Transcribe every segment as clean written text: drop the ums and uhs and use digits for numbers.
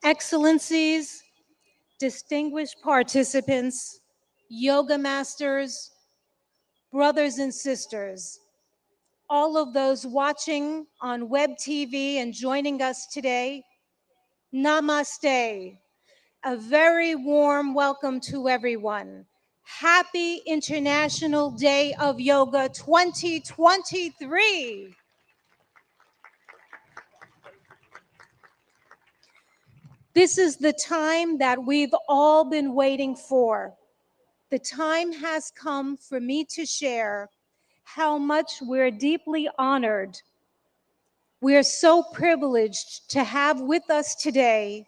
Excellencies, distinguished participants, yoga masters, brothers and sisters, all of those watching on web TV and joining us today, namaste. A very warm welcome to everyone. Happy International Day of Yoga 2023. This is the time that we've all been waiting for. The time has come for me to share how much we're deeply honored. We're so privileged to have with us today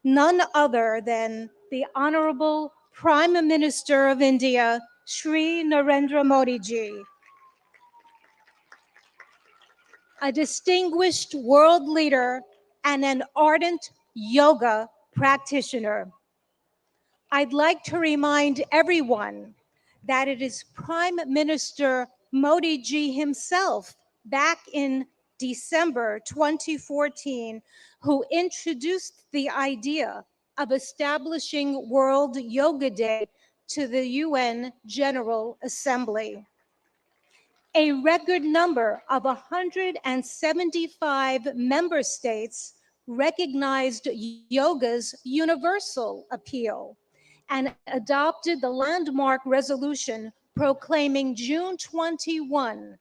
none other than the Honorable Prime Minister of India, Shri Narendra Modi ji, a distinguished world leader and an ardent yoga practitioner. I'd like to remind everyone that it is Prime Minister Modi ji himself back in December 2014 who introduced the idea of establishing World Yoga Day to the UN General Assembly. A record number of 175 member states recognized yoga's universal appeal and adopted the landmark resolution proclaiming June 21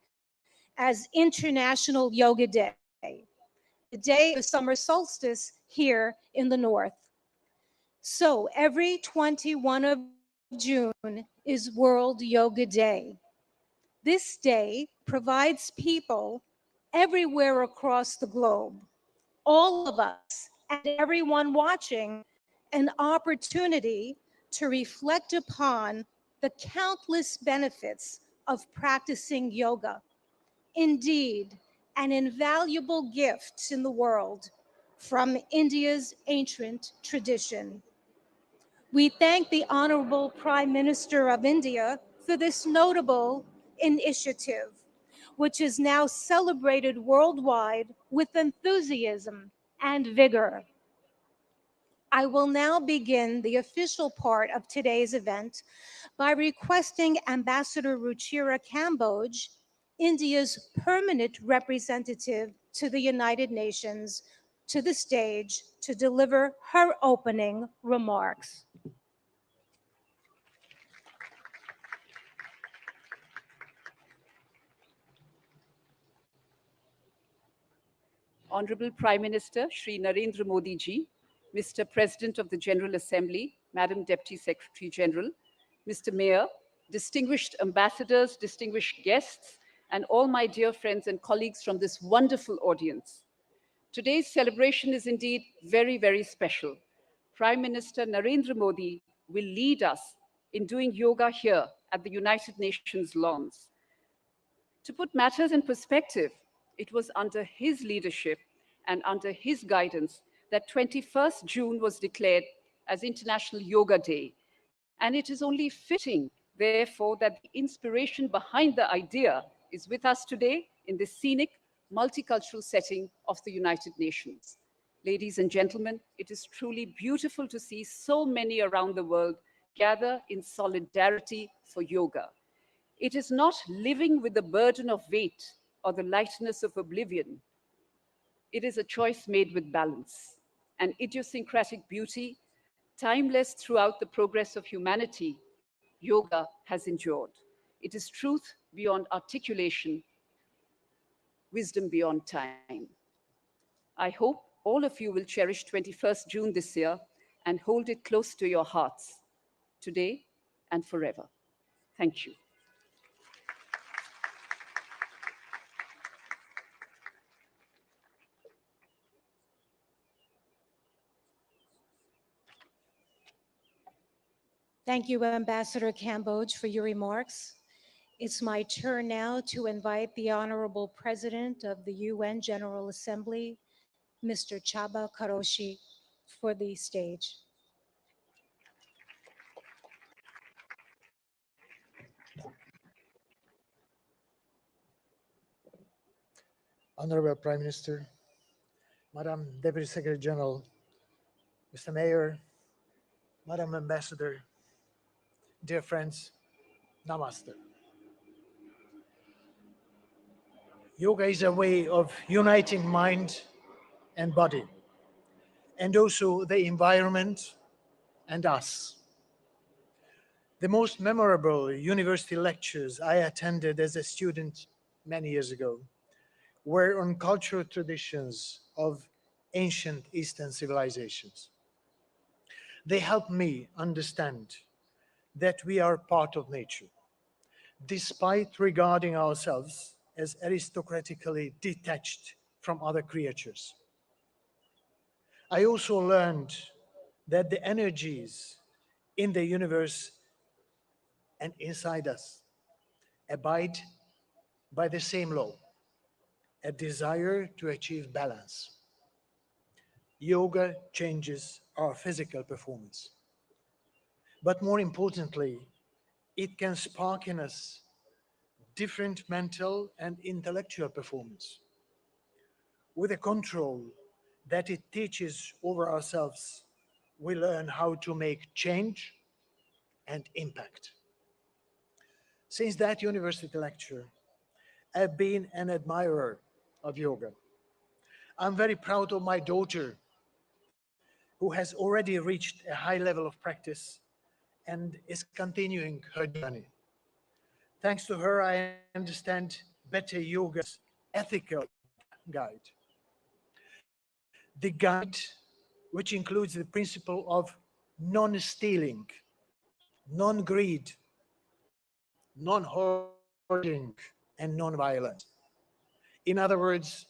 as International Yoga Day, the day of the summer solstice here in the north. So every 21 of June is World Yoga Day. This day provides people everywhere across the globe, all of us and everyone watching, an opportunity to reflect upon the countless benefits of practicing yoga. Indeed, an invaluable gift in the world from India's ancient tradition. We thank the Honorable Prime Minister of India for this notable initiative, which is now celebrated worldwide with enthusiasm and vigor. I will now begin the official part of today's event by requesting Ambassador Ruchira Kamboj, India's permanent representative to the United Nations, to the stage to deliver her opening remarks. Honorable Prime Minister Shri Narendra Modi ji, Mr. President of the General Assembly, Madam Deputy Secretary General, Mr. Mayor, distinguished ambassadors, distinguished guests, and all my dear friends and colleagues from this wonderful audience. Today's celebration is indeed very, very special. Prime Minister Narendra Modi will lead us in doing yoga here at the United Nations lawns. To put matters in perspective, it was under his leadership and under his guidance that 21st June was declared as International Yoga Day. And it is only fitting, therefore, that the inspiration behind the idea is with us today in this scenic, multicultural setting of the United Nations. Ladies and gentlemen, it is truly beautiful to see so many around the world gather in solidarity for yoga. It is not living with the burden of weight or the lightness of oblivion. It is a choice made with balance, an idiosyncratic beauty, timeless throughout the progress of humanity. Yoga has endured. It is truth beyond articulation, wisdom beyond time. I hope all of you will cherish 21st June this year and hold it close to your hearts, today and forever. Thank you. Thank you, Ambassador Kamboj, for your remarks. It's my turn now to invite the Honorable President of the UN General Assembly, Mr. Chaba Karoshi, for the stage. Honorable Prime Minister, Madam Deputy Secretary General, Mr. Mayor, Madam Ambassador, dear friends, Namaste. Yoga is a way of uniting mind and body, and also the environment and us. The most memorable university lectures I attended as a student many years ago were on cultural traditions of ancient Eastern civilizations. They helped me understand that we are part of nature, despite regarding ourselves as aristocratically detached from other creatures. I also learned that the energies in the universe and inside us abide by the same law, a desire to achieve balance. Yoga changes our physical performance, but more importantly, it can spark in us different mental and intellectual performance. With the control that it teaches over ourselves, we learn how to make change and impact. Since that university lecture, I've been an admirer of yoga. I'm very proud of my daughter, who has already reached a high level of practice and is continuing her journey. Thanks to her, I understand better yoga's ethical guide. The guide, which includes the principle of non stealing, non greed, non hoarding, and non violence. In other words,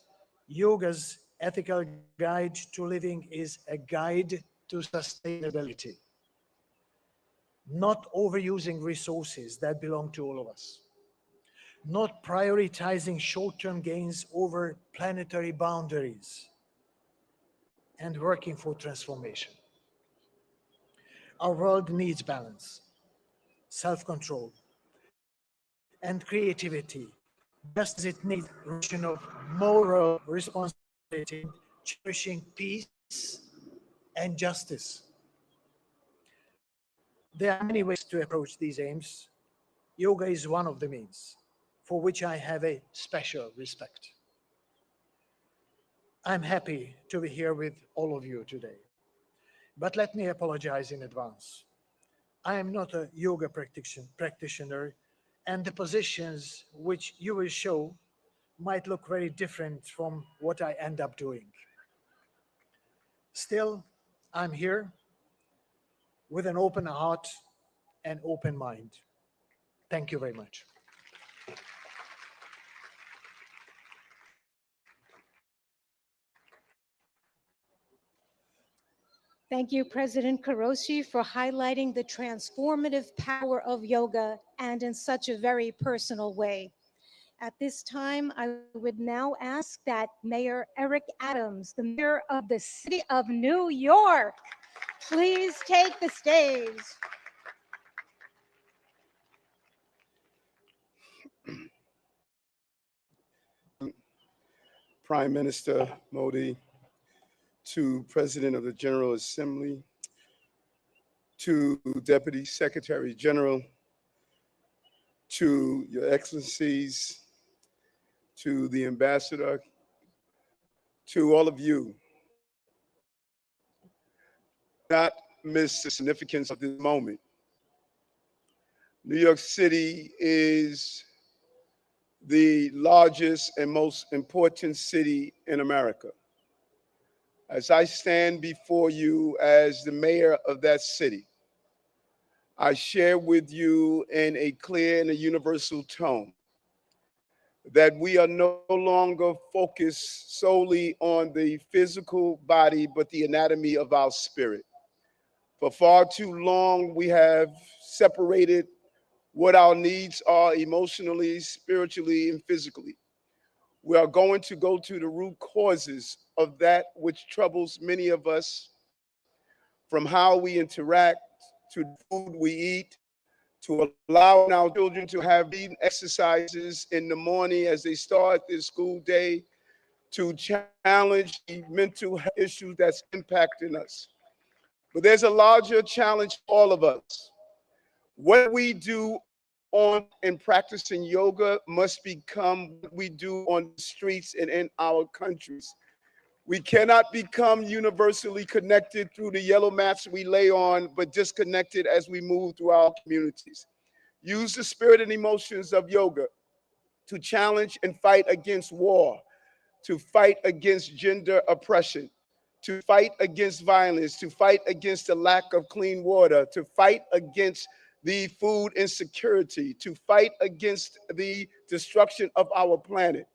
yoga's ethical guide to living is a guide to sustainability, not overusing resources that belong to all of us, not prioritizing short term gains over planetary boundaries, and working for transformation. Our world needs balance, self control, and creativity, just as it needs recognition of moral responsibility, cherishing peace and justice. There are many ways to approach these aims. Yoga is one of the means, for which I have a special respect. I'm happy to be here with all of you today. But let me apologize in advance. I am not a yoga practitioner, and the positions which you will show might look very different from what I end up doing. Still, I'm here with an open heart and open mind. Thank you very much. Thank you, President Karoshi, for highlighting the transformative power of yoga and in such a very personal way. At this time, I would now ask that Mayor Eric Adams, the mayor of the city of New York, please take the stage. Prime Minister Modi, to President of the General Assembly, to Deputy Secretary General, to Your Excellencies, to the Ambassador, to all of you, not miss the significance of this moment. New York City is the largest and most important city in America. As I stand before you as the mayor of that city, I share with you in a clear and a universal tone that we are no longer focused solely on the physical body, but the anatomy of our spirit. For far too long, we have separated what our needs are emotionally, spiritually, and physically. We are going to go to the root causes of that which troubles many of us, from how we interact to the food we eat, to allowing our children to have breathing exercises in the morning as they start their school day, to challenge the mental health issues that's impacting us. But there's a larger challenge for all of us. What we do on and practicing yoga must become what we do on the streets and in our countries. We cannot become universally connected through the yellow mats we lay on, but disconnected as we move through our communities. Use the spirit and emotions of yoga to challenge and fight against war, to fight against gender oppression, to fight against violence, to fight against the lack of clean water, to fight against the food insecurity, to fight against the destruction of our planet.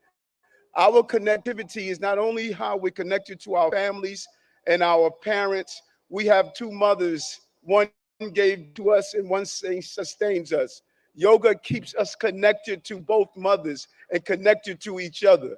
Our connectivity is not only how we're connected to our families and our parents. We have two mothers. One gave to us and one sustains us. Yoga keeps us connected to both mothers and connected to each other.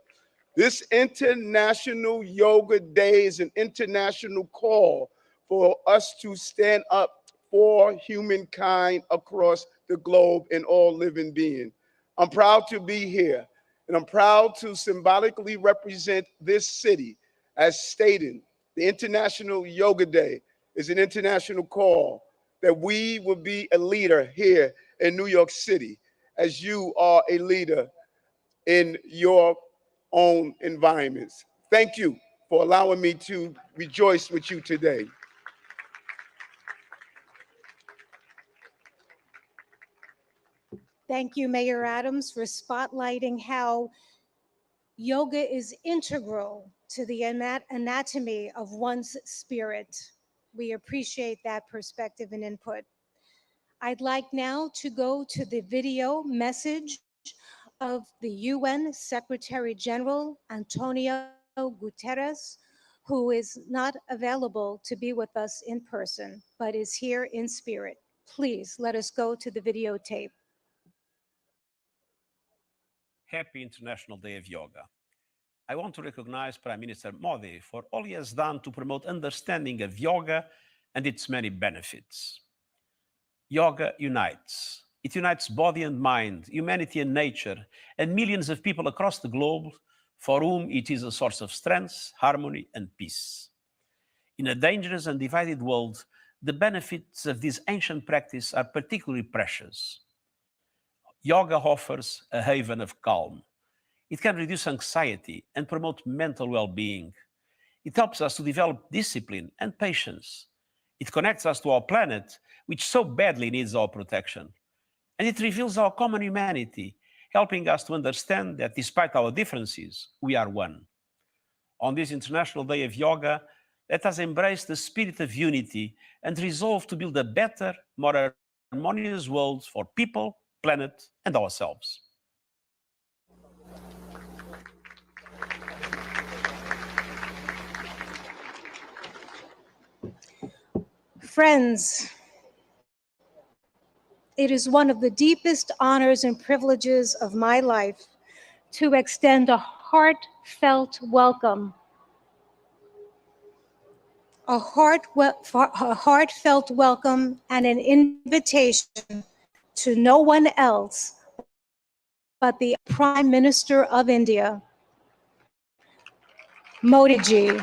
This International Yoga Day is an international call for us to stand up for humankind across the globe and all living beings. I'm proud to be here, and I'm proud to symbolically represent this city as stated. The International Yoga Day is an international call that we will be a leader here in New York City, as you are a leader in your own environments. Thank you for allowing me to rejoice with you today. Thank you, Mayor Adams, for spotlighting how yoga is integral to the anatomy of one's spirit. We appreciate that perspective and input. I'd like now to go to the video message of the UN Secretary General Antonio Guterres, who is not available to be with us in person, but is here in spirit. Please let us go to the videotape. Happy International Day of Yoga. I want to recognize Prime Minister Modi for all he has done to promote understanding of yoga and its many benefits. Yoga unites. It unites body and mind, humanity and nature, and millions of people across the globe for whom it is a source of strength, harmony, and peace. In a dangerous and divided world, the benefits of this ancient practice are particularly precious. Yoga offers a haven of calm. It can reduce anxiety and promote mental well-being. It helps us to develop discipline and patience. It connects us to our planet, which so badly needs our protection. And it reveals our common humanity, helping us to understand that despite our differences, we are one. On this International Day of Yoga, let us embrace the spirit of unity and resolve to build a better, more harmonious world for people, planet, and ourselves. Friends, it is one of the deepest honors and privileges of my life to extend a heartfelt welcome, a heartfelt welcome and an invitation to no one else but the Prime Minister of India, Modi ji.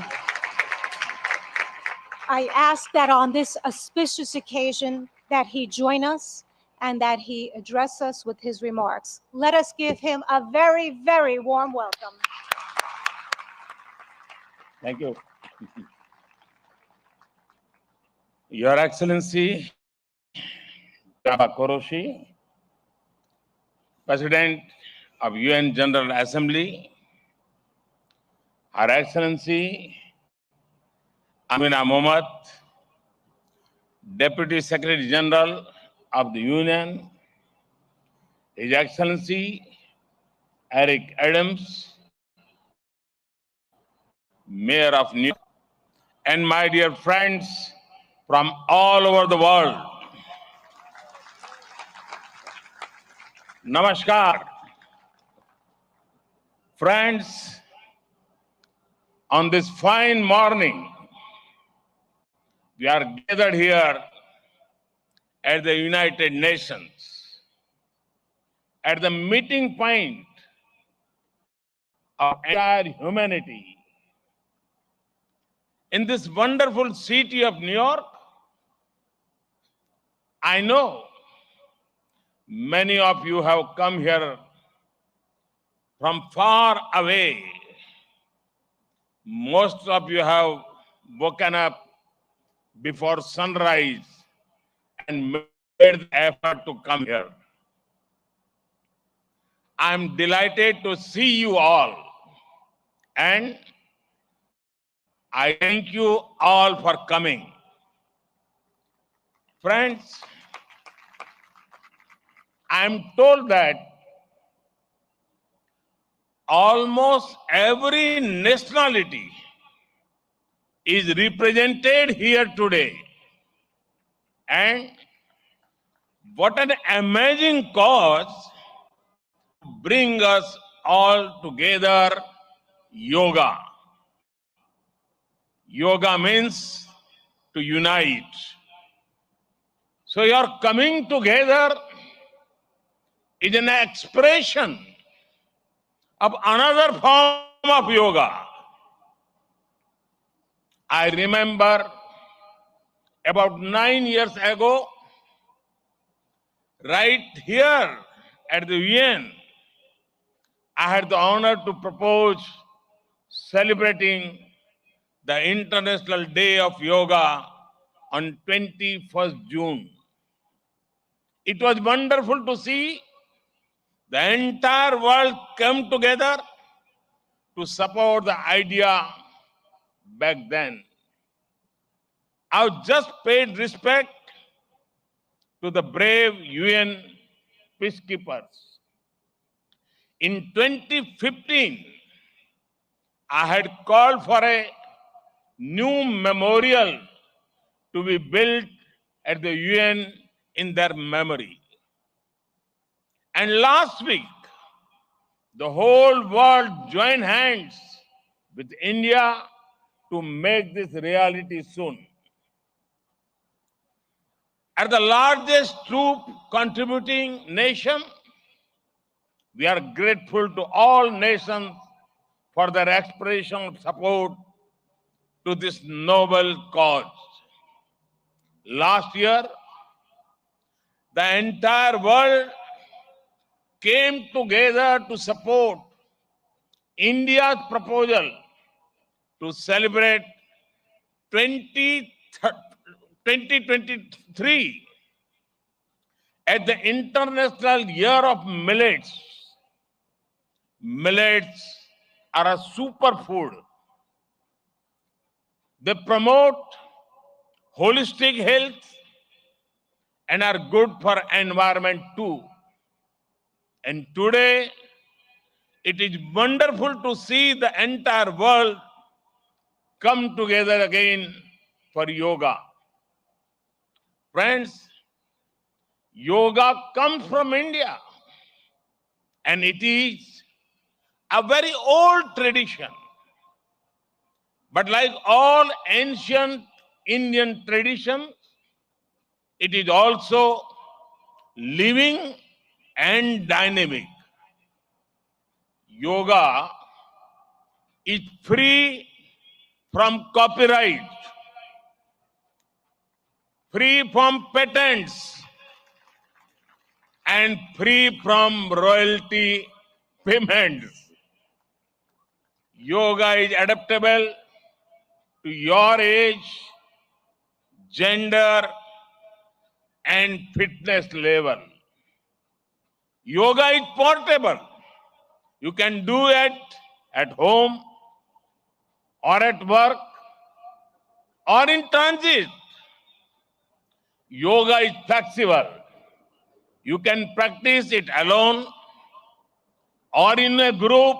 I ask that on this auspicious occasion that he join us and that he address us with his remarks. Let us give him a very, very warm welcome. Thank you. Your Excellency, Jabba Koroshi, President of UN General Assembly, Her Excellency Amina Mohammed, Deputy Secretary General of the Union, His Excellency Eric Adams, Mayor of New York, and my dear friends from all over the world. Namaskar. Friends, on this fine morning, we are gathered here at the United Nations, at the meeting point of entire humanity. In this wonderful city of New York, I know many of you have come here from far away. Most of you have woken up before sunrise and made the effort to come here. I'm delighted to see you all, and I thank you all for coming. Friends, I'm told that almost every nationality is represented here today. And what an amazing cause to bring us all together, yoga. Yoga means to unite. So your coming together is an expression of another form of yoga. I remember about 9 years ago, right here at the UN, I had the honor to propose celebrating the International Day of Yoga on 21st June. It was wonderful to see the entire world come together to support the idea back then. I've just paid respect to the brave UN peacekeepers. In 2015, I had called for a new memorial to be built at the UN in their memory. And last week, the whole world joined hands with India to make this reality soon. As the largest troop contributing nation, we are grateful to all nations for their expression of support to this noble cause. Last year, the entire world came together to support India's proposal to celebrate 2023 as the International Year of Millets. Millets are a superfood. They promote holistic health and are good for environment too. And today, it is wonderful to see the entire world come together again for yoga. Friends, yoga comes from India, and it is a very old tradition. But like all ancient Indian traditions, it is also living and dynamic. Yoga is free from copyright, free from patents, and free from royalty payments. Yoga is adaptable to your age, gender, and fitness level. Yoga is portable. You can do it at home or at work or in transit. Yoga is flexible. You can practice it alone or in a group,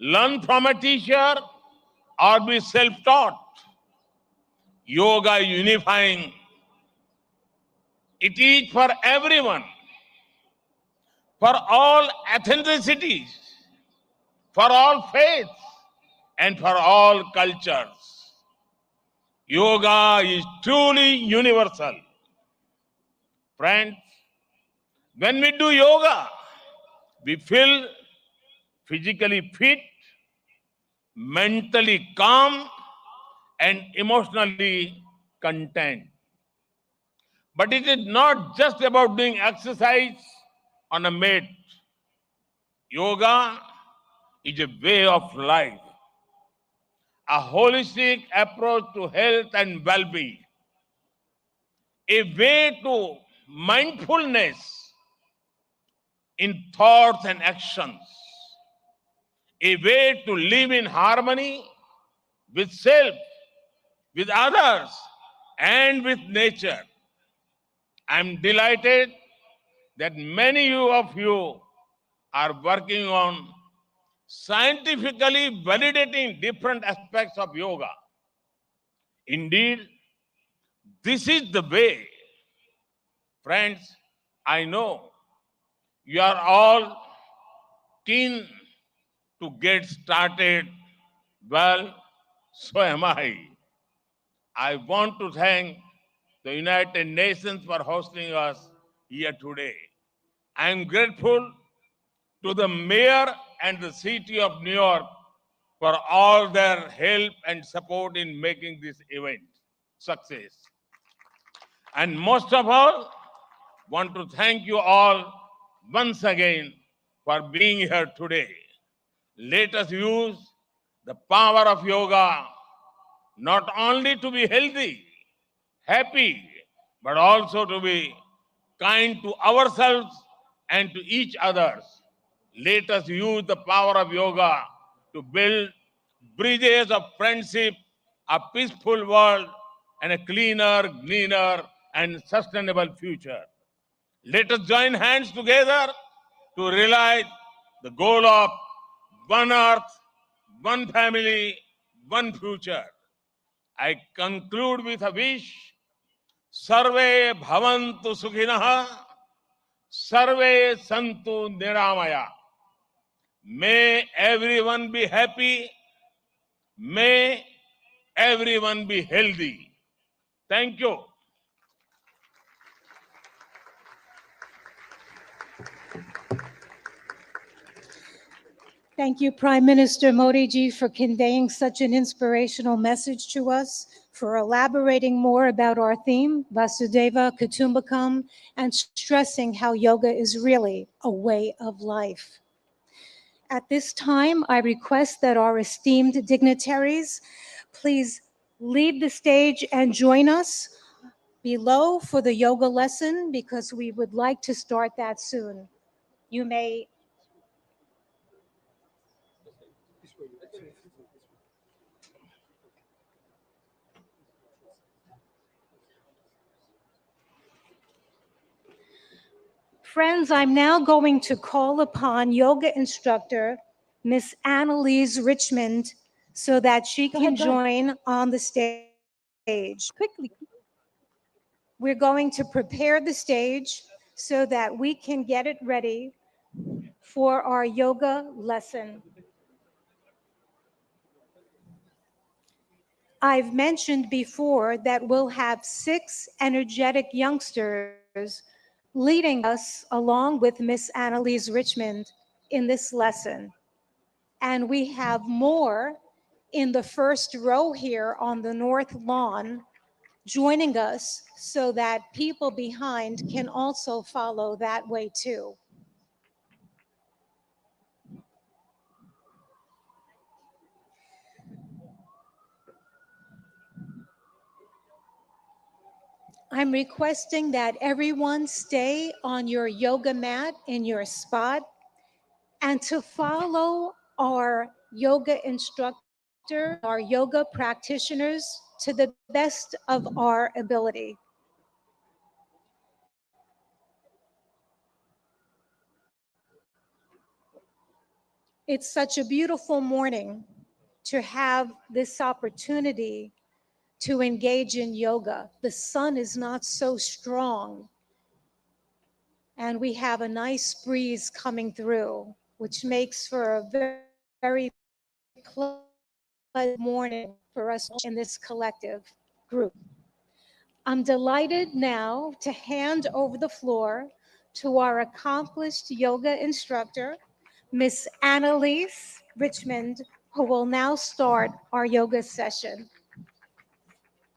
learn from a teacher, or be self-taught. Yoga is unifying. It is for everyone, for all ethnicities, for all faiths, and for all cultures. Yoga is truly universal. Friends, when we do yoga, we feel physically fit, mentally calm, and emotionally content. But it is not just about doing exercise on a mat. Yoga is a way of life, a holistic approach to health and well-being, a way to mindfulness in thoughts and actions, a way to live in harmony with self, with others, and with nature. I'm delighted that many of you are working on scientifically validating different aspects of yoga. Indeed, this is the way. Friends, I know you are all keen to get started. Well, so am I. I want to thank the United Nations for hosting us here today. I am grateful to the mayor and the city of New York for all their help and support in making this event success. And most of all, want to thank you all once again for being here today. Let us use the power of yoga not only to be healthy, happy, but also to be kind to ourselves and to each others. Let us use the power of yoga to build bridges of friendship, a peaceful world, and a cleaner, greener, and sustainable future. Let us join hands together to realize the goal of one earth, one family, one future. I conclude with a wish. Sarve bhavantu sukhinah, sarve santu niramaya. May everyone be happy. May everyone be healthy. Thank you. Thank you, Prime Minister Modi ji, for conveying such an inspirational message to us, for elaborating more about our theme, Vasudeva Kutumbakam, and stressing how yoga is really a way of life. At this time, I request that our esteemed dignitaries please leave the stage and join us below for the yoga lesson, because we would like to start that soon. You may. Friends, I'm now going to call upon yoga instructor Miss Annalise Richmond so that she can join on the stage. Quickly. We're going to prepare the stage so that we can get it ready for our yoga lesson. I've mentioned before that we'll have 6 energetic youngsters leading us along with Miss Annalise Richmond in this lesson. And we have more in the first row here on the north lawn joining us so that people behind can also follow that way too. I'm requesting that everyone stay on your yoga mat in your spot and to follow our yoga instructor, our yoga practitioners to the best of our ability. It's such a beautiful morning to have this opportunity to engage in yoga. The sun is not so strong, and we have a nice breeze coming through, which makes for a very pleasant morning for us in this collective group. I'm delighted now to hand over the floor to our accomplished yoga instructor, Miss Annalise Richmond, who will now start our yoga session.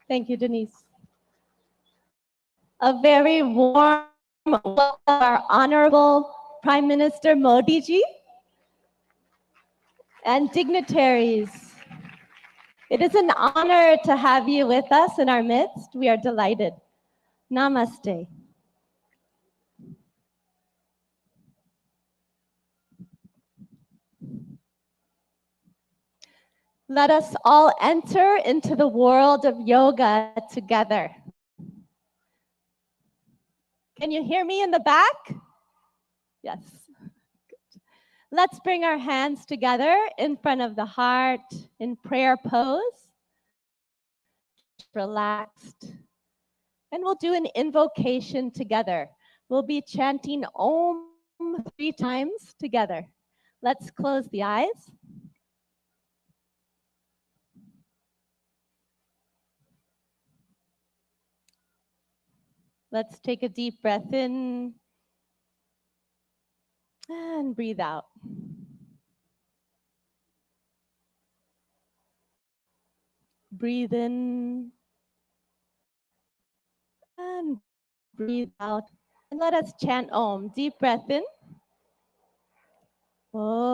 Thank you, Denise. A very warm welcome to our Honorable Prime Minister Modi ji and dignitaries. It is an honor to have you with us in our midst. We are delighted. Namaste. Let us all enter into the world of yoga together. Can you hear me in the back? Yes. Good. Let's bring our hands together in front of the heart in prayer pose. Relaxed. And we'll do an invocation together. We'll be chanting Om 3 times together. Let's close the eyes. Let's take a deep breath in and breathe out. Breathe in and breathe out. And let us chant Om. Deep breath in. Om.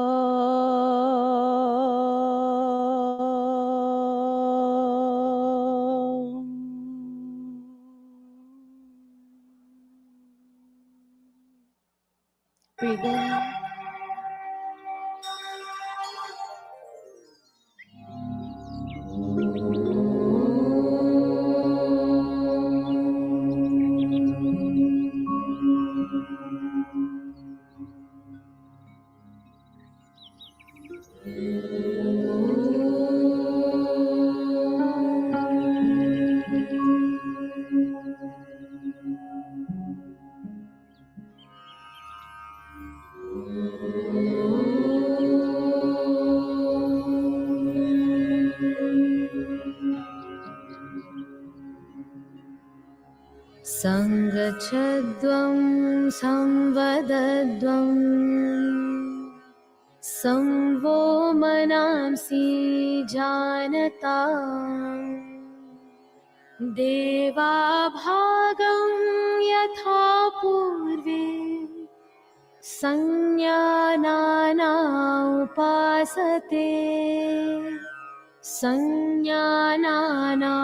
Breathe in. Sangachadvam samvadadvam samvo manamsi janata deva bhagam yatha purve sanyanana upasate sanyanana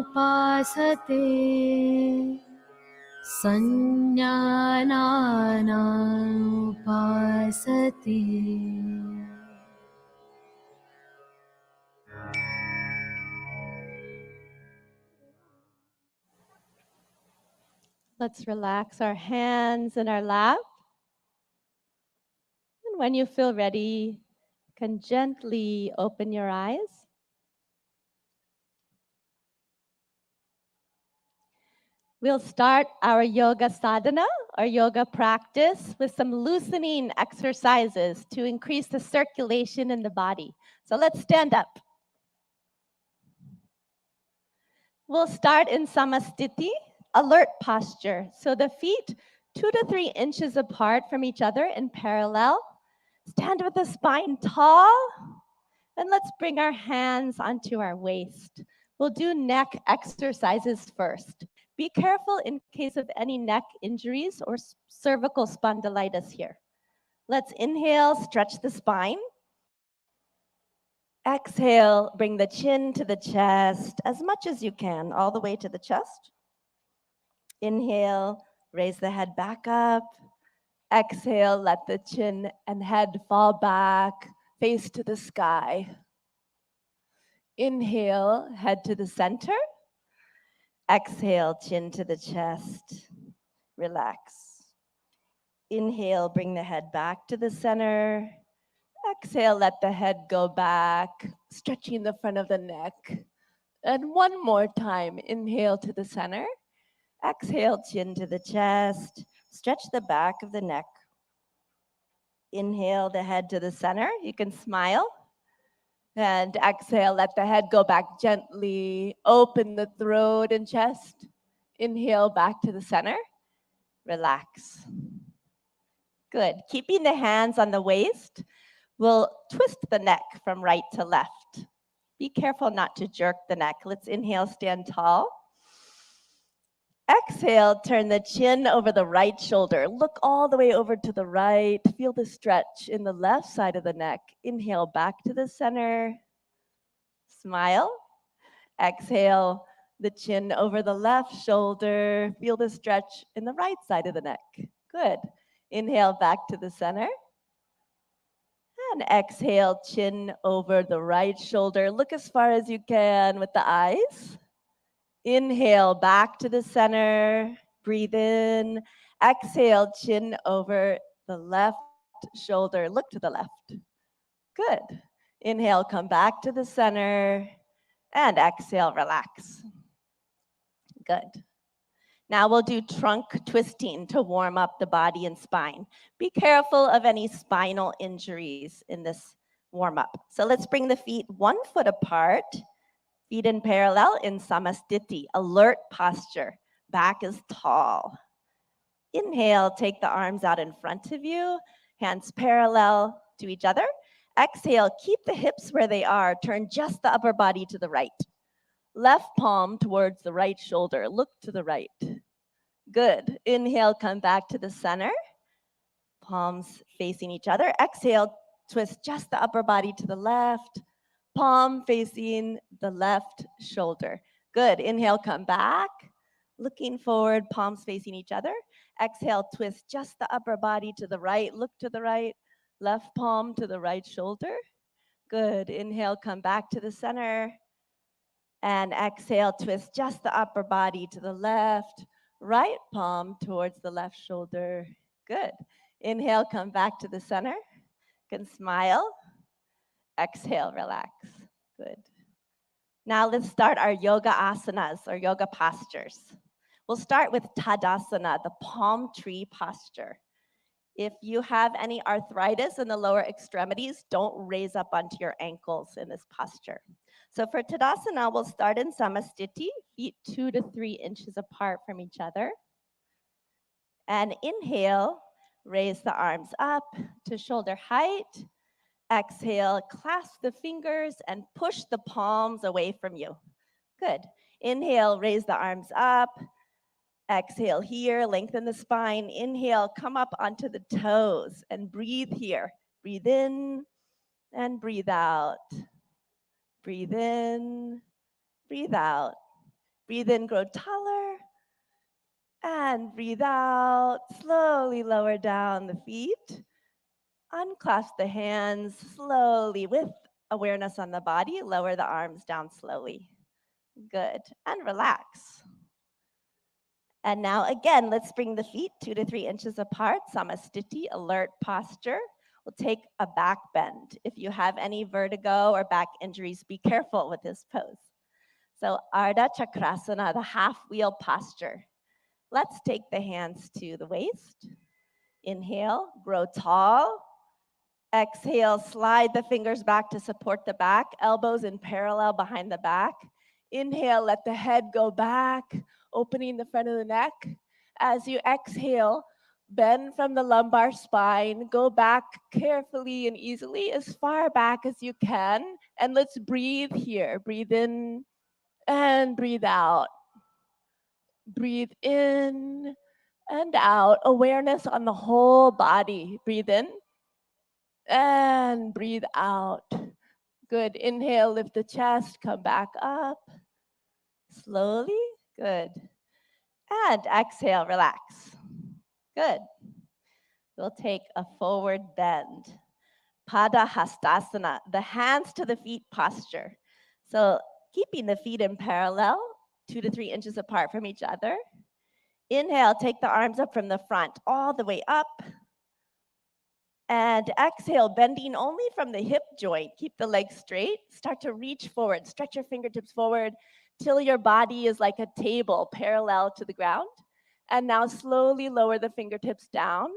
upasate sanyanana upasate. Let's relax our hands in our lap. And when you feel ready, you can gently open your eyes. We'll start our yoga sadhana, our yoga practice, with some loosening exercises to increase the circulation in the body. So let's stand up. We'll start in samastiti, alert posture. So the feet 2 to 3 inches apart from each other in parallel. Stand with the spine tall. And let's bring our hands onto our waist. We'll do neck exercises first. Be careful in case of any neck injuries or cervical spondylitis here. Let's inhale, stretch the spine. Exhale, bring the chin to the chest as much as you can, all the way to the chest. Inhale, raise the head back up. Exhale, let the chin and head fall back, face to the sky. Inhale, head to the center. Exhale, chin to the chest. Relax. Inhale, bring the head back to the center. Exhale, let the head go back, stretching the front of the neck. And one more time, inhale to the center. Exhale, chin to the chest. Stretch the back of the neck. Inhale the head to the center. You can smile. And exhale, let the head go back gently. Open the throat and chest. Inhale back to the center. Relax. Good. Keeping the hands on the waist, we'll twist the neck from right to left. Be careful not to jerk the neck. Let's inhale, stand tall. Exhale, turn the chin over the right shoulder. Look all the way over to the right. Feel the stretch in the left side of the neck. Inhale back to the center. Smile. Exhale, the chin over the left shoulder. Feel the stretch in the right side of the neck. Good. Inhale back to the center. And exhale, chin over the right shoulder. Look as far as you can with the eyes. Inhale back to the center. Breathe in. Exhale, chin over the left shoulder. Look to the left. Good. Inhale, come back to the center. And exhale, relax. Good. Now we'll do trunk twisting to warm up the body and spine. Be careful of any spinal injuries in this warm up. So let's bring the feet 1 foot apart, feet in parallel in Samastiti, alert posture. Back is tall. Inhale, take the arms out in front of you, hands parallel to each other. Exhale, keep the hips where they are. Turn just the upper body to the right. Left palm towards the right shoulder. Look to the right. Good. Inhale, come back to the center. Palms facing each other. Exhale, twist just the upper body to the left. Palm facing the left shoulder. Good. Inhale, come back. Looking forward, palms facing each other. Exhale, twist just the upper body to the right. Look to the right. Left palm to the right shoulder. Good. Inhale, come back to the center. And exhale, twist just the upper body to the left. Right palm towards the left shoulder. Good. Inhale, come back to the center. You can smile. Exhale, relax. Good. Now let's start our yoga asanas or yoga postures. We'll start with Tadasana, the palm tree posture. If you have any arthritis in the lower extremities, don't raise up onto your ankles in this posture. So for Tadasana, we'll start in Samastiti, feet 2 to 3 inches apart from each other. And inhale, raise the arms up to shoulder height. Exhale, clasp the fingers and push the palms away from you. Good. Inhale, raise the arms up. Exhale here, lengthen the spine. Inhale, come up onto the toes and breathe here. Breathe in and breathe out. Breathe in, breathe out. Breathe in, grow taller. And breathe out, slowly lower down the feet. Unclasp the hands slowly with awareness on the body. Lower the arms down slowly. Good. And relax. And now again, let's bring the feet 2 to 3 inches apart. Samastiti, alert posture. We'll take a back bend. If you have any vertigo or back injuries, be careful with this pose. So Ardha Chakrasana, the half wheel posture. Let's take the hands to the waist. Inhale, grow tall. Exhale, slide the fingers back to support the back, elbows in parallel behind the back. Inhale, let the head go back, opening the front of the neck. As you exhale, bend from the lumbar spine, go back carefully and easily as far back as you can. And let's breathe here. Breathe in and breathe out. Breathe in and out. Awareness on the whole body. Breathe in and breathe out. Good. Inhale, lift the chest, come back up. Slowly. Good. And exhale, relax. Good. We'll take a forward bend. Pada Hastasana, the hands to the feet posture. So keeping the feet in parallel, 2 to 3 inches apart from each other. Inhale, take the arms up from the front, all the way up. And exhale, bending only from the hip joint. Keep the legs straight. Start to reach forward. Stretch your fingertips forward till your body is like a table parallel to the ground. And now slowly lower the fingertips down.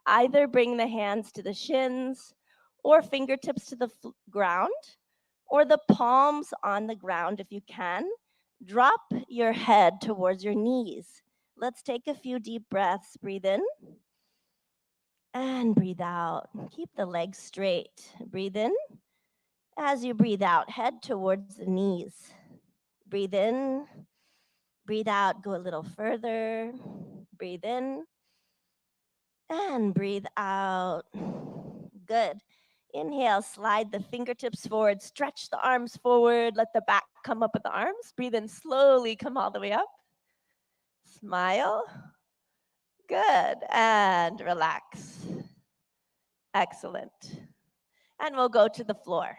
Either bring the hands to the shins or fingertips to the ground or the palms on the ground if you can. Drop your head towards your knees. Let's take a few deep breaths. Breathe in. And breathe out. Keep the legs straight. Breathe in. As you breathe out, head towards the knees. Breathe in. Breathe out, go a little further. Breathe in and breathe out. Good. Inhale, slide the fingertips forward, stretch the arms forward, let the back come up with the arms. Breathe in slowly, come all the way up. Smile. Good. And relax. Excellent. And we'll go to the floor.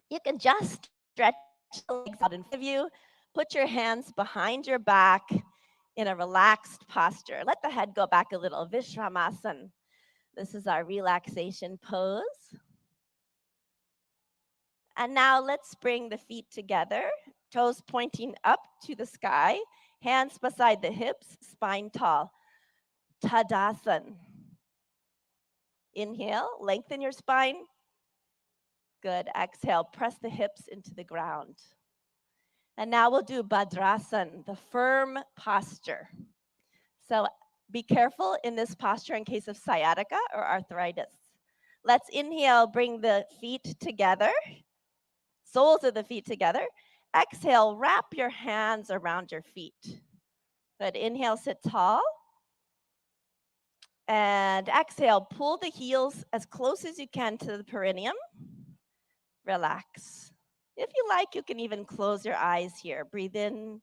You can just stretch the legs out in front of you. Put your hands behind your back in a relaxed posture. Let the head go back a little. Vishramasana. This is our relaxation pose. And now let's bring the feet together, toes pointing up to the sky, hands beside the hips, spine tall. Tadasana. Inhale, lengthen your spine. Good. Exhale, press the hips into the ground. And now we'll do Bhadrasana, the firm posture. So be careful in this posture in case of sciatica or arthritis. Let's inhale, bring the feet together, soles of the feet together. Exhale, wrap your hands around your feet. Good. Inhale, sit tall. And exhale, pull the heels as close as you can to the perineum. Relax. If you like, you can even close your eyes here. Breathe in.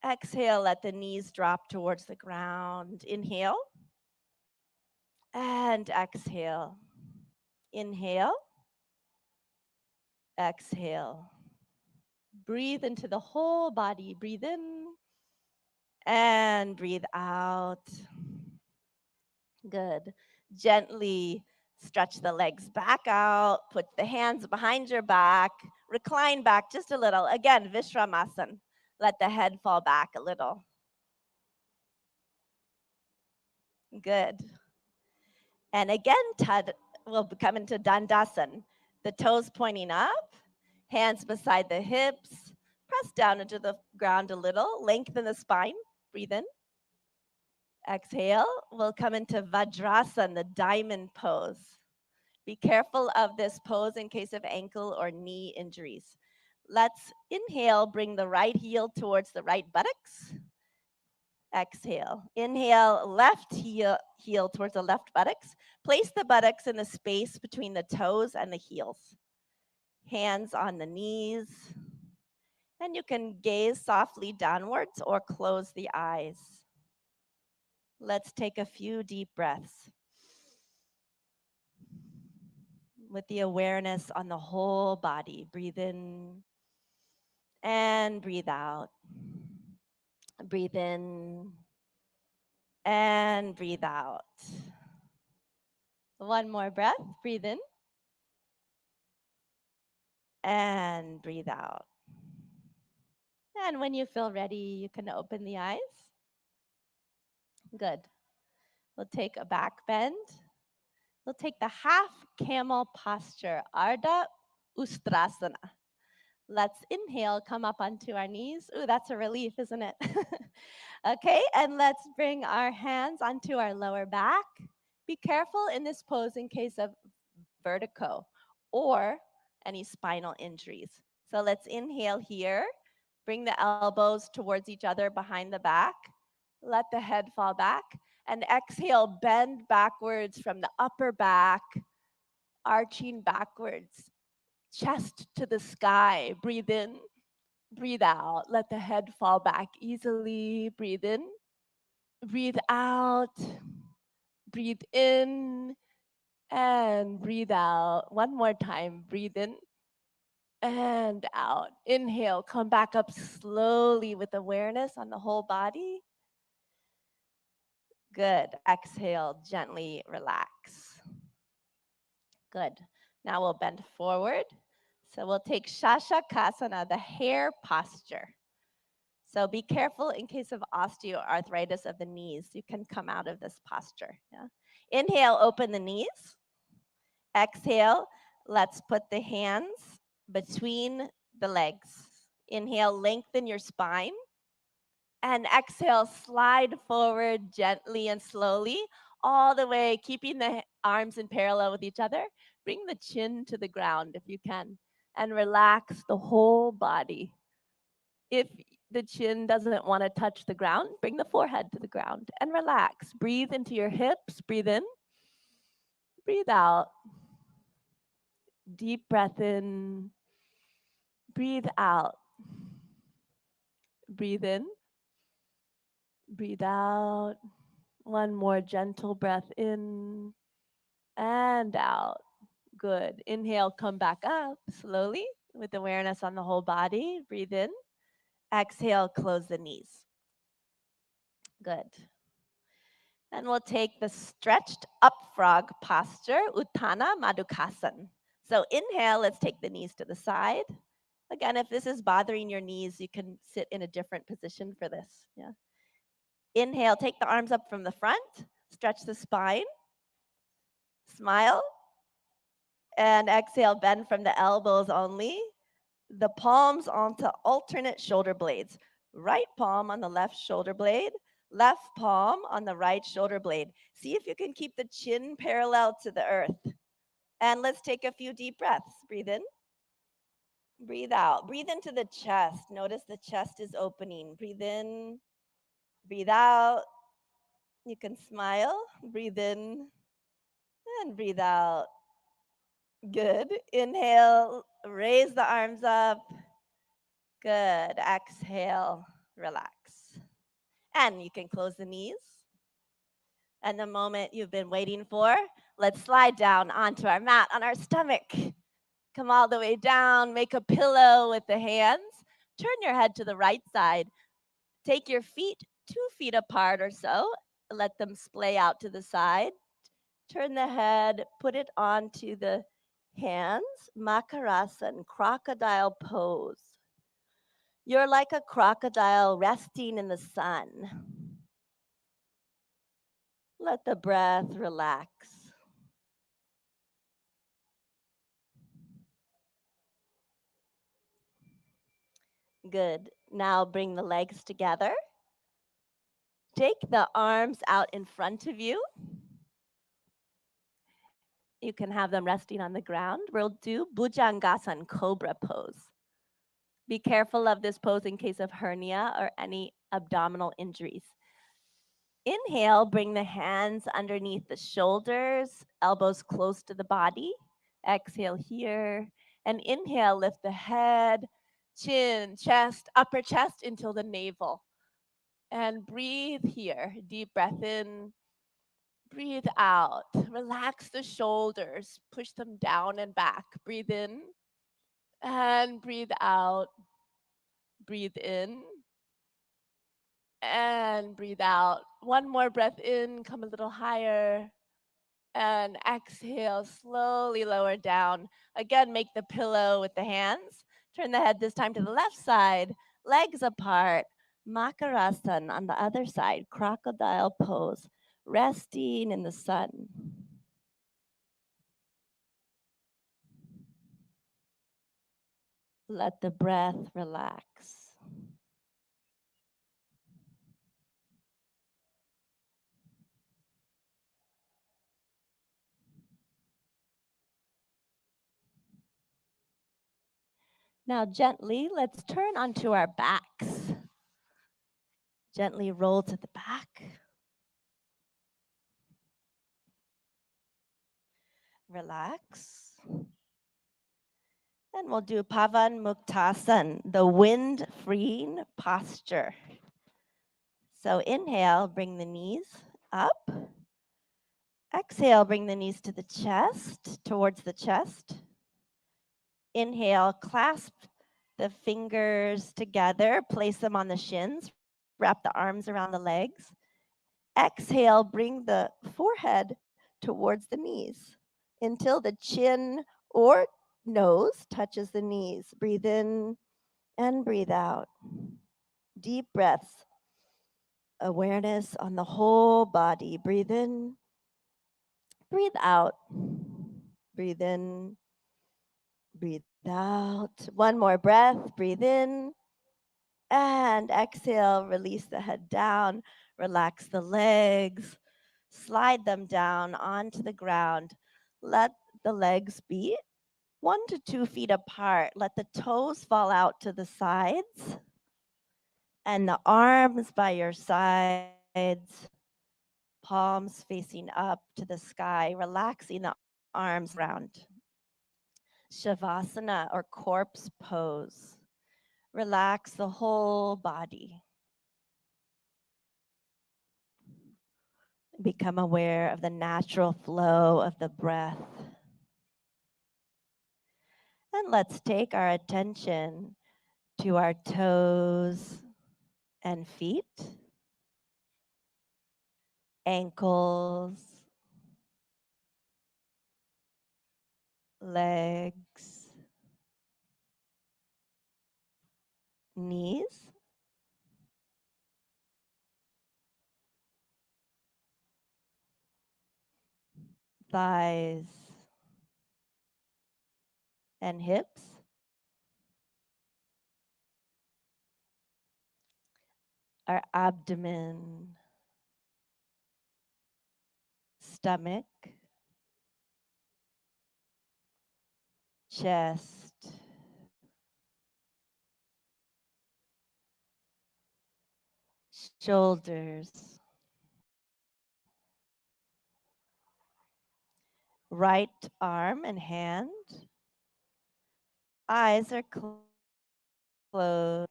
Exhale, let the knees drop towards the ground. Inhale. And exhale. Inhale. Exhale. Breathe into the whole body. Breathe in. And breathe out. Good. Gently stretch the legs back out. Put the hands behind your back. Recline back just a little. Again, Vishramasana. Let the head fall back a little. Good. And again, we'll come into Dandasana. The toes pointing up, hands beside the hips. Press down into the ground a little. Lengthen the spine. Breathe in. Exhale. We'll come into Vajrasana, the diamond pose. Be careful of this pose in case of ankle or knee injuries. Let's inhale, bring the right heel towards the right buttocks. Exhale. Inhale, left heel towards the left buttocks. Place the buttocks in the space between the toes and the heels. Hands on the knees. And you can gaze softly downwards or close the eyes. Let's take a few deep breaths with the awareness on the whole body. Breathe in and breathe out. Breathe in and breathe out. One more breath. Breathe in and breathe out. And when you feel ready, you can open the eyes. Good. We'll take a back bend. We'll take the half camel posture, Ardha Ustrasana. Let's inhale, come up onto our knees. Ooh, that's a relief, isn't it? Okay, and let's bring our hands onto our lower back. Be careful in this pose in case of vertigo or any spinal injuries. So let's inhale here. Bring the elbows towards each other behind the back. Let the head fall back. And exhale, bend backwards from the upper back, arching backwards. Chest to the sky. Breathe in, breathe out. Let the head fall back easily. Breathe in, breathe out. Breathe in and breathe out. One more time. Breathe in and out. Inhale, come back up slowly with awareness on the whole body. Good. Exhale, gently relax. Good. Now we'll bend forward. So we'll take Shashakasana, the hare posture. So be careful in case of osteoarthritis of the knees. You can come out of this posture. Yeah? Inhale, open the knees. Exhale, let's put the hands between the legs. Inhale, lengthen your spine. And exhale, slide forward gently and slowly, all the way, keeping the arms in parallel with each other. Bring the chin to the ground if you can. and relax the whole body. If the chin doesn't want to touch the ground, bring the forehead to the ground and relax. Breathe into your hips. Breathe in. Breathe out. Deep breath in. Breathe out. Breathe in. Breathe out. One more gentle breath in and out. Good. Inhale, come back up slowly with awareness on the whole body. Breathe in. Exhale, close the knees. Good. And we'll take the stretched up frog posture, Uttana Madhukasan. So inhale, let's take the knees to the side. Again, if this is bothering your knees, you can sit in a different position for this. Yeah. Inhale, take the arms up from the front, stretch the spine, smile, and exhale, bend from the elbows only. The palms onto alternate shoulder blades. Right palm on the left shoulder blade, left palm on the right shoulder blade. See if you can keep the chin parallel to the earth. And let's take a few deep breaths. Breathe in. Breathe out. Breathe into the chest. Notice the chest is opening. Breathe in. Breathe out. You can smile. Breathe in and breathe out. Good. Inhale. Raise the arms up. Good. Exhale. Relax. And you can close the knees. And the moment you've been waiting for, let's slide down onto our mat on our stomach. Come all the way down, make a pillow with the hands. Turn your head to the right side. Take your feet 2 feet apart or so. Let them splay out to the side. Turn the head, put it onto the hands. Makarasan, crocodile pose. You're like a crocodile resting in the sun. Let the breath relax. Good. Now bring the legs together. Take the arms out in front of you. You can have them resting on the ground. We'll do Bhujangasan, cobra pose. Be careful of this pose in case of hernia or any abdominal injuries. Inhale, bring the hands underneath the shoulders, elbows close to the body. Exhale here. And inhale, lift the head, chin, chest, upper chest until the navel. And breathe here. Deep breath in. Breathe out. Relax the shoulders. Push them down and back. Breathe in. And breathe out. Breathe in. And breathe out. One more breath in. Come a little higher. And exhale. Slowly lower down. Again, make the pillow with the hands. Turn the head this time to the left side. Legs apart. Makarasan on the other side. Crocodile pose. Resting in the sun. Let the breath relax. Now gently, let's turn onto our backs. Gently roll to the back. Relax. And we'll do Pavan Muktasan, the wind-freeing posture. So inhale, bring the knees up. Exhale, bring the knees to the chest, towards the chest. Inhale, clasp the fingers together, place them on the shins, wrap the arms around the legs. Exhale, bring the forehead towards the knees until the chin or nose touches the knees. Breathe in and breathe out. Deep breaths. Awareness on the whole body. Breathe in, breathe out. Breathe in, breathe out. One more breath. Breathe in and exhale. Release the head down. Relax the legs. Slide them down onto the ground. Let the legs be 1 to 2 feet apart. Let the toes fall out to the sides and the arms by your sides, palms facing up to the sky, relaxing the arms around. Shavasana or corpse pose. Relax the whole body. Become aware of the natural flow of the breath. And let's take our attention to our toes and feet, ankles, legs, knees, thighs, and hips. Our abdomen, stomach, chest, shoulders, right arm and hand. Eyes are closed.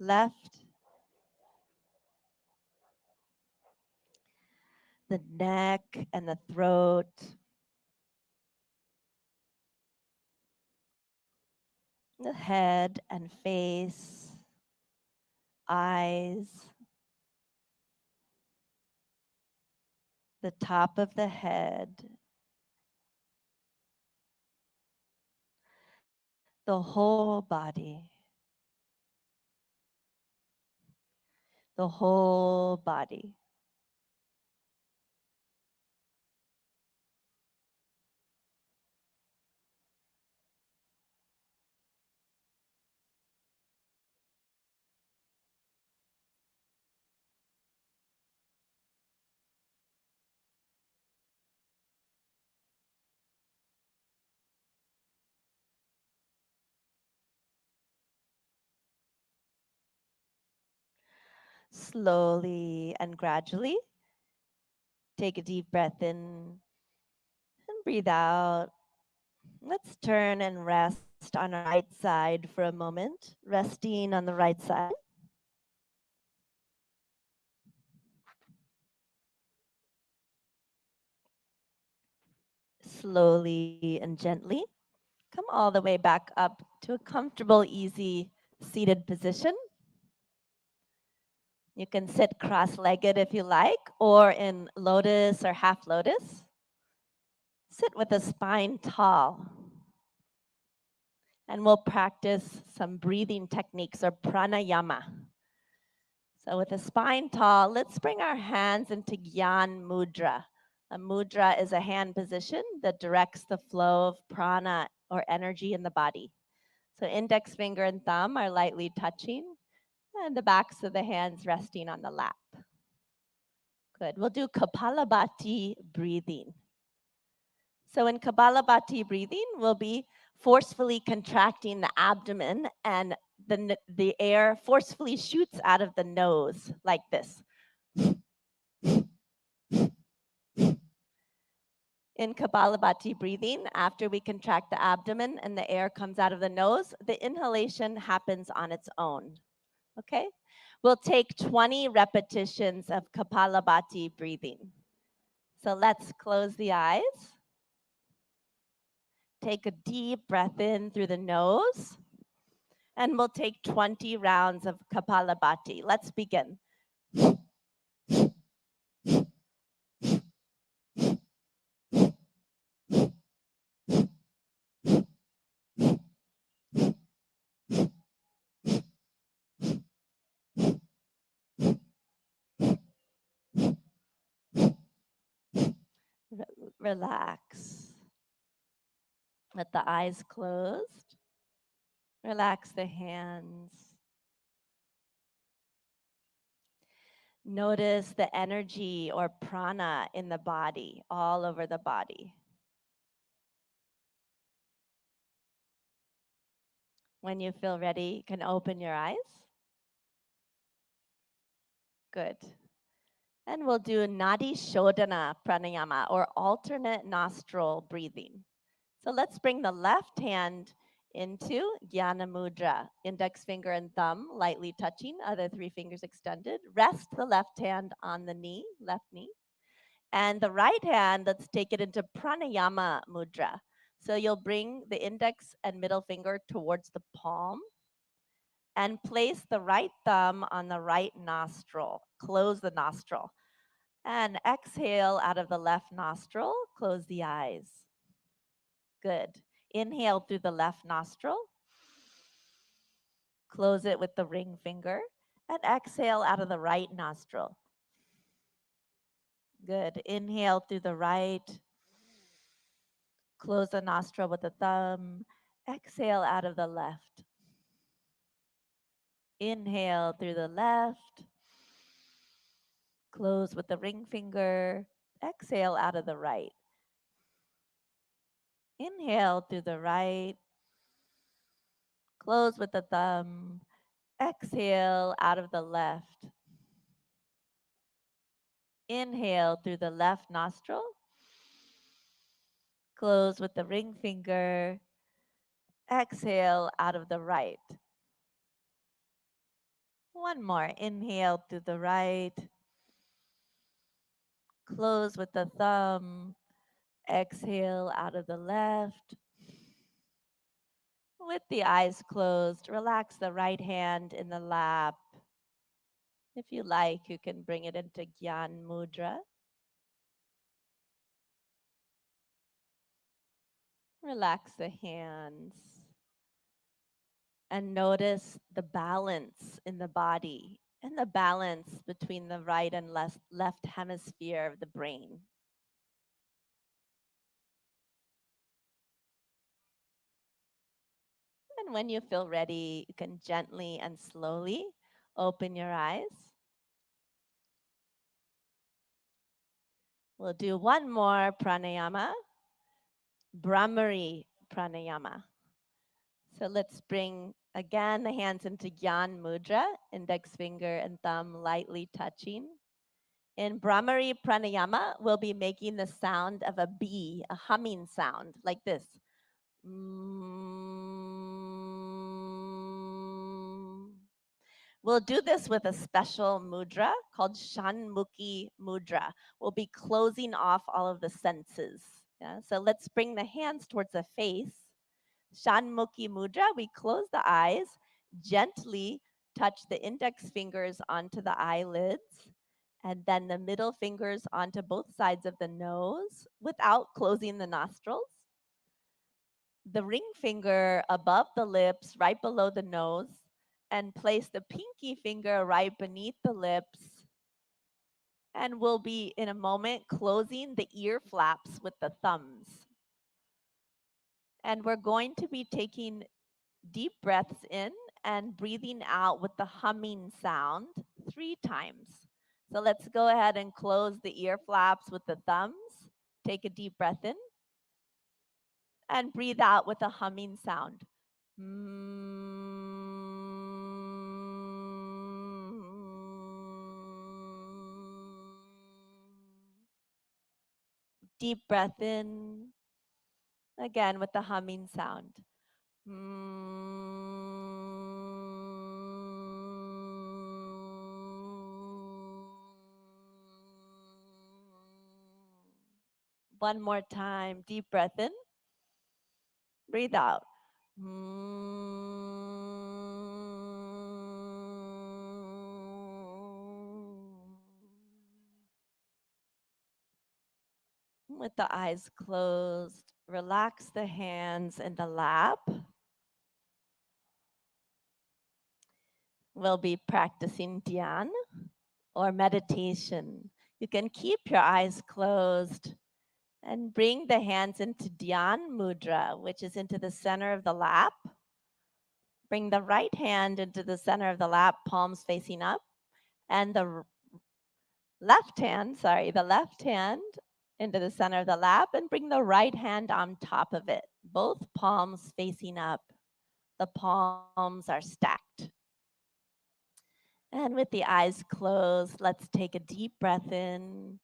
Left, the neck and the throat. The head and face, eyes, the top of the head, the whole body, the whole body. Slowly and gradually, take a deep breath in and breathe out. Let's turn and rest on our right side for a moment, resting on the right side. Slowly and gently, come all the way back up to a comfortable, easy seated position. You can sit cross-legged if you like, or in lotus or half lotus. Sit with the spine tall. And we'll practice some breathing techniques or pranayama. So with the spine tall, let's bring our hands into Gyan Mudra. A mudra is a hand position that directs the flow of prana or energy in the body. So index finger and thumb are lightly touching, and the backs of the hands resting on the lap. Good. We'll do Kapalabhati breathing. So in Kapalabhati breathing, we'll be forcefully contracting the abdomen, and the air forcefully shoots out of the nose like this. In Kapalabhati breathing, after we contract the abdomen and the air comes out of the nose, the inhalation happens on its own. Okay? We'll take 20 repetitions of Kapalabhati breathing. So let's close the eyes. Take a deep breath in through the nose. And we'll take 20 rounds of Kapalabhati. Let's begin. Relax. Let the eyes closed. Relax the hands. Notice the energy or prana in the body, all over the body. When you feel ready, you can open your eyes. Good. And we'll do Nadi Shodhana Pranayama or alternate nostril breathing. So let's bring the left hand into Jnana Mudra, index finger and thumb lightly touching, other three fingers extended. Rest the left hand on the knee, left knee. And the right hand, let's take it into Pranayama Mudra. So you'll bring the index and middle finger towards the palm and place the right thumb on the right nostril. Close the nostril. And exhale out of the left nostril. Close the eyes. Good. Inhale through the left nostril. Close it with the ring finger. And exhale out of the right nostril. Good. Inhale through the right. Close the nostril with the thumb. Exhale out of the left. Inhale through the left. Close with the ring finger. Exhale out of the right. Inhale through the right. Close with the thumb. Exhale out of the left. Inhale through the left nostril. Close with the ring finger. Exhale out of the right. One more. Inhale through the right. Close with the thumb. Exhale out of the left. With the eyes closed, relax the right hand in the lap. If you like, you can bring it into Gyan Mudra. Relax the hands. And notice the balance in the body and the balance between the right and left hemisphere of the brain. And when you feel ready, you can gently and slowly open your eyes. We'll do one more pranayama, Brahmari pranayama. So let's bring again the hands into Gyan Mudra, index finger and thumb lightly touching. In Brahmari pranayama, we'll be making the sound of a bee, a humming sound like this. We'll do this with a special mudra called Shanmukhi mudra. We'll be closing off all of the senses. Yeah? So let's bring the hands towards the face. Shanmukhi mudra, we close the eyes, gently touch the index fingers onto the eyelids, and then the middle fingers onto both sides of the nose without closing the nostrils. The ring finger above the lips, right below the nose, and place the pinky finger right beneath the lips. And we'll be, in a moment, closing the ear flaps with the thumbs. And we're going to be taking deep breaths in and breathing out with the humming sound 3 times. So let's go ahead and close the ear flaps with the thumbs. Take a deep breath in and breathe out with a humming sound. Deep breath in, again with the humming sound. One more time, deep breath in, breathe out. With the eyes closed, relax the hands in the lap. We'll be practicing dhyan or meditation. You can keep your eyes closed and bring the hands into dhyan mudra, which is into the center of the lap. Bring the right hand into the center of the lap, palms facing up, and the the left hand into the center of the lap and bring the right hand on top of it. Both palms facing up. The palms are stacked. And with the eyes closed, let's take a deep breath in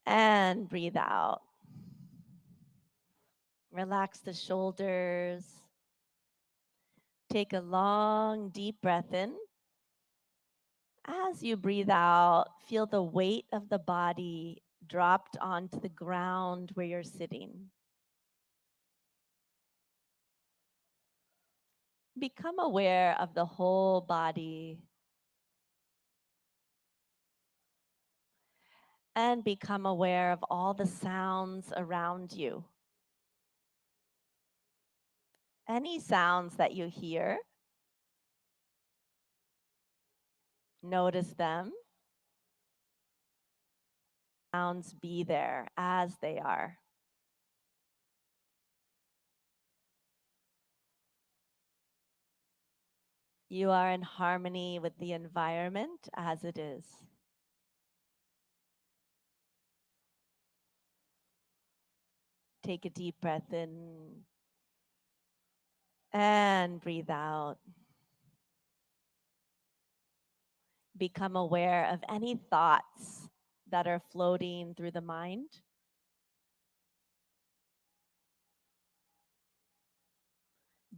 and breathe out. Relax the shoulders. Take a long, deep breath in. As you breathe out, feel the weight of the body dropped onto the ground where you're sitting. Become aware of the whole body and become aware of all the sounds around you. Any sounds that you hear, notice them. Sounds be there as they are. You are in harmony with the environment as it is. Take a deep breath in and breathe out. Become aware of any thoughts that are floating through the mind.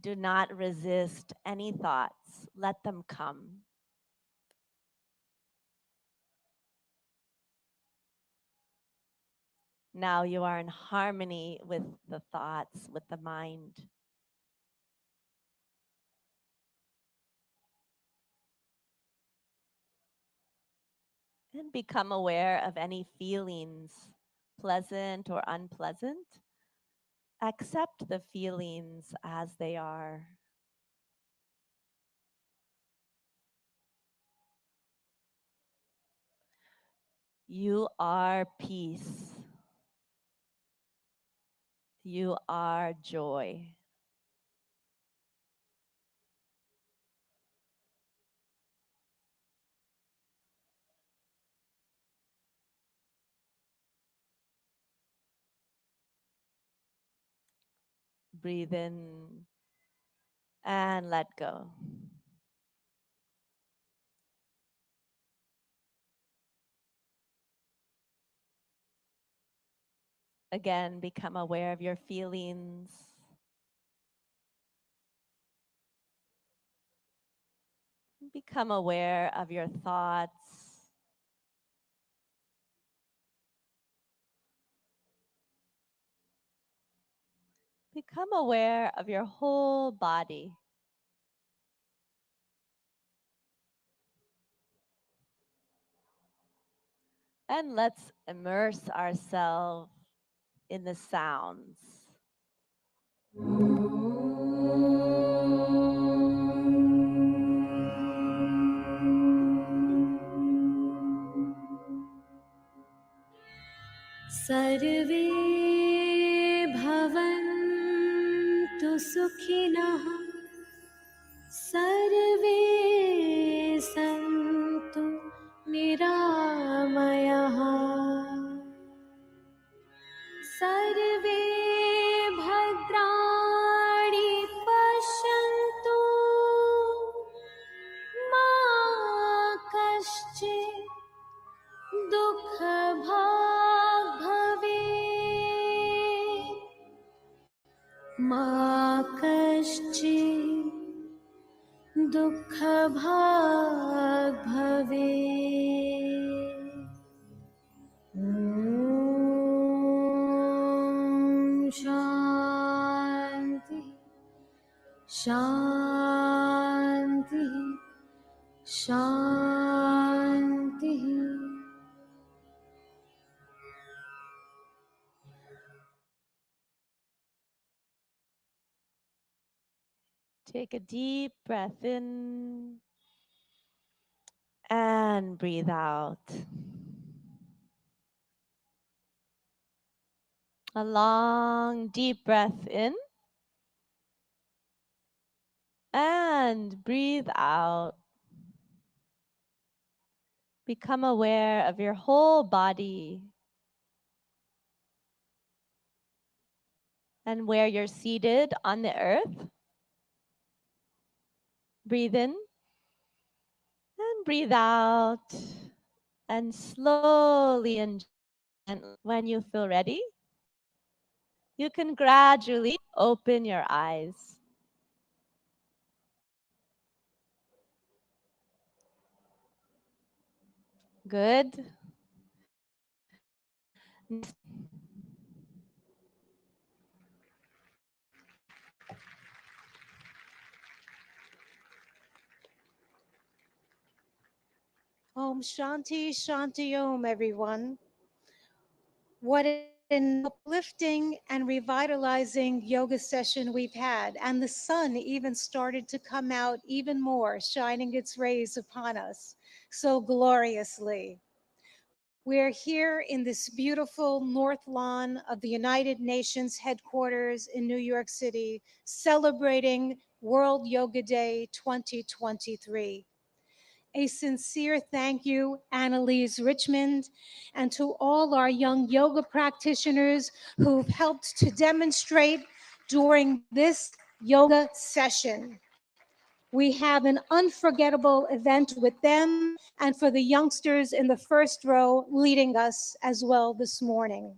Do not resist any thoughts. Let them come. Now you are in harmony with the thoughts, with the mind. And become aware of any feelings, pleasant or unpleasant. Accept the feelings as they are. You are peace. You are joy. Breathe in and let go. Again, become aware of your feelings. Become aware of your thoughts. Become aware of your whole body. And let's immerse ourselves in the sounds. सर्वे भवन्तु सुखिनः सर्वे सन्तु निरामयाः सर्वे भद्राणि पश्यन्तु मा कश्चित् दुःखभाग् भवेत् मा कश्चित् दुःखभाग् भवेत् ॐ शान्ति शान्ति शान्तिः Take a deep breath in and breathe out. A long, deep breath in and breathe out. Become aware of your whole body and where you're seated on the earth. Breathe in and breathe out, and slowly and gently, when you feel ready, you can gradually open your eyes. Good. Om Shanti, Shanti Om, everyone. What an uplifting and revitalizing yoga session we've had. And the sun even started to come out even more, shining its rays upon us so gloriously. We're here in this beautiful North Lawn of the United Nations headquarters in New York City, celebrating World Yoga Day 2023. A sincere thank you, Annalise Richmond, and to all our young yoga practitioners who've helped to demonstrate during this yoga session. We have an unforgettable event with them and for the youngsters in the first row leading us as well this morning.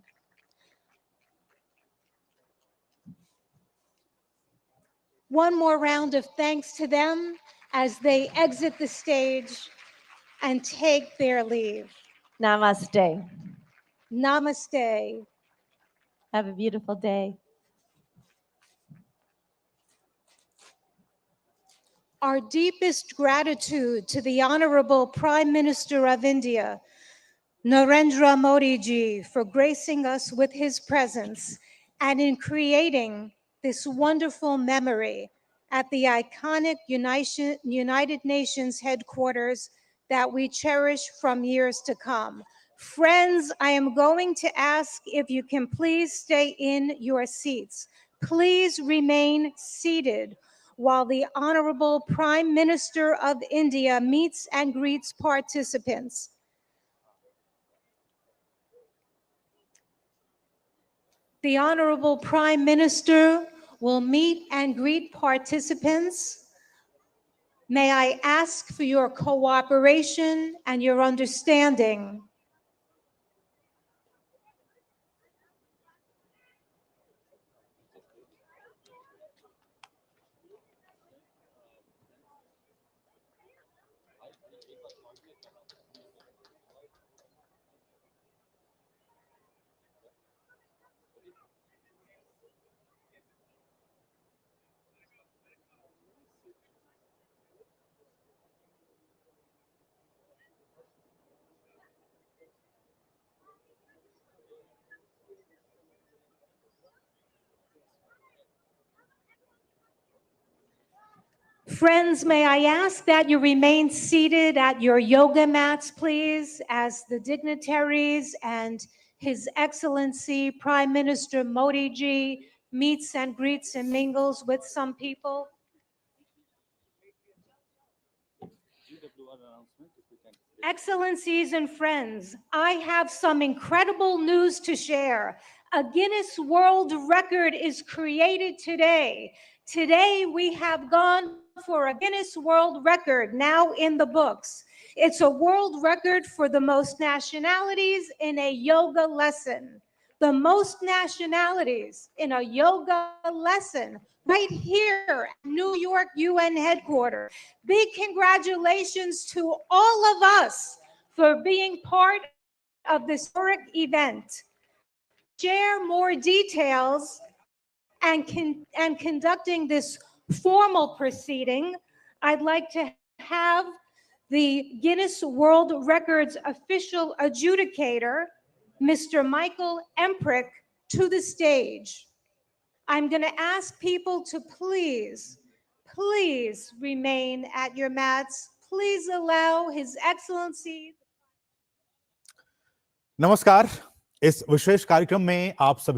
One more round of thanks to them as they exit the stage and take their leave. Namaste. Namaste. Have a beautiful day. Our deepest gratitude to the Honorable Prime Minister of India, Narendra Modi ji, for gracing us with his presence and in creating this wonderful memory at the iconic United Nations headquarters that we cherish from years to come. Friends, I am going to ask if you can please stay in your seats. Please remain seated while the Honorable Prime Minister of India meets and greets participants. The Honorable Prime Minister will meet and greet participants. May I ask for your cooperation and your understanding. Friends, may I ask that you remain seated at your yoga mats, please, as the dignitaries and His Excellency Prime Minister Modi ji meets and greets and mingles with some people. Excellencies and friends, I have some incredible news to share. A Guinness World Record is created today. Today, we have gone for a Guinness World Record now in the books. It's a world record for the most nationalities in a yoga lesson. The most nationalities in a yoga lesson right here at New York UN headquarters. Big congratulations to all of us for being part of this historic event. To share more details and conducting this formal proceeding, I'd like to have the Guinness World Records official adjudicator, Mr. Michael Emprick, to the stage. I'm going to ask people to please remain at your mats. Please allow His Excellency. नमस्कार, इस विशेष कार्यक्रम में आप सभी